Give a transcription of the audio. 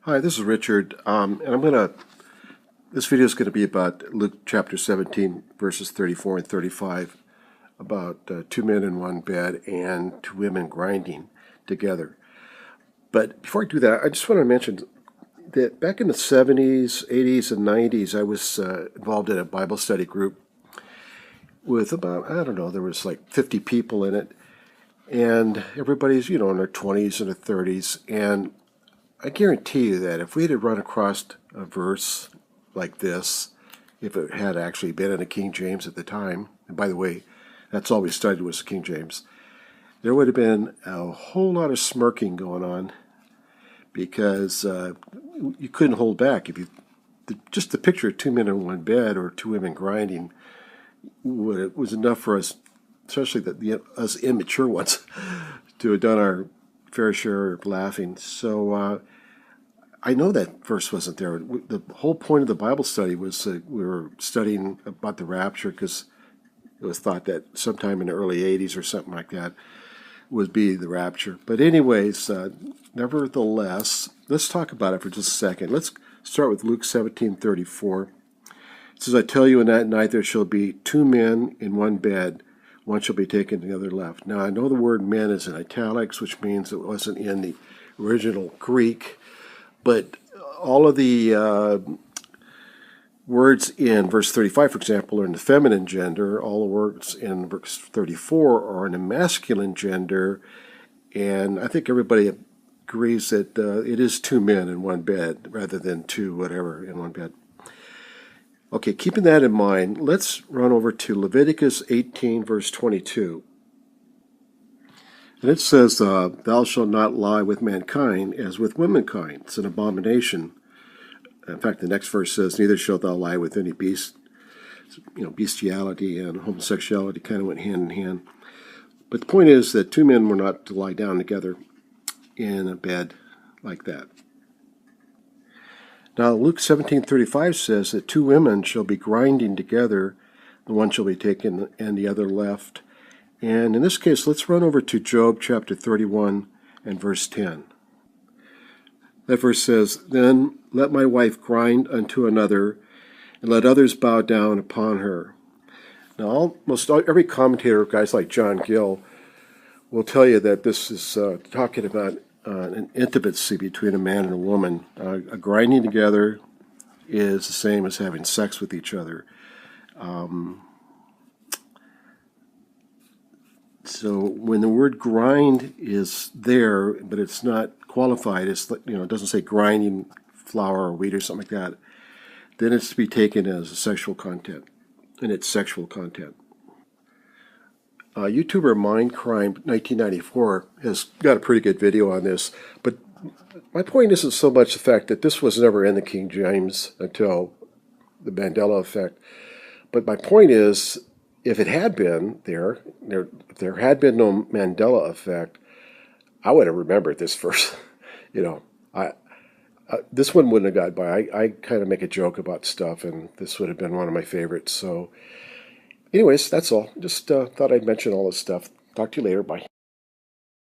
Hi, this is Richard, this video is going to be about Luke chapter 17, verses 34 and 35, about two men in one bed and two women grinding together. But before I do that, I just want to mention that back in the 70s, 80s, and 90s, I was involved in a Bible study group with about, I don't know, there was like 50 people in it, and everybody's, in their 20s and their 30s, and I guarantee you that if we had run across a verse like this, if it had actually been in the King James at the time, and by the way, that's all we studied was the King James, there would have been a whole lot of smirking going on because you couldn't hold back. Just the picture of two men in one bed or two women grinding was enough for us, especially us immature ones, to have done our fair share of laughing. So I know that verse wasn't there. The whole point of the Bible study was we were studying about the rapture because it was thought that sometime in the early 80s or something like that would be the rapture. But anyways, nevertheless, let's talk about it for just a second. Let's start with Luke 17:34. It says, I tell you, in that night there shall be two men in one bed. One shall be taken, the other left. Now, I know the word men is in italics, which means it wasn't in the original Greek, but all of the words in verse 35, for example, are in the feminine gender. All the words in verse 34 are in the masculine gender, and I think everybody agrees that it is two men in one bed rather than two whatever in one bed. Okay, keeping that in mind, let's run over to Leviticus 18, verse 22. And it says, thou shalt not lie with mankind as with womankind. It's an abomination. In fact, the next verse says, neither shalt thou lie with any beast. Bestiality and homosexuality kind of went hand in hand. But the point is that two men were not to lie down together in a bed like that. Now, Luke 17:35 says that two women shall be grinding together, the one shall be taken and the other left. And in this case, let's run over to Job chapter 31 and verse 10. That verse says, then let my wife grind unto another, and let others bow down upon her. Now, almost every commentator, guys like John Gill, will tell you that this is talking about an intimacy between a man and a woman. A grinding together is the same as having sex with each other. So when the word grind is there, but it's not qualified, it doesn't say grinding flour or wheat or something like that, then it's to be taken as a sexual content, and it's sexual content. YouTuber Mindcrime 1994 has got a pretty good video on this, but my point isn't so much the fact that this was never in the King James until the Mandela effect, but my point is, if it had been if there had been no Mandela effect, I would have remembered this verse. This one wouldn't have got by. I kind of make a joke about stuff, and this would have been one of my favorites. So anyways, that's all. Just thought I'd mention all this stuff. Talk to you later. Bye.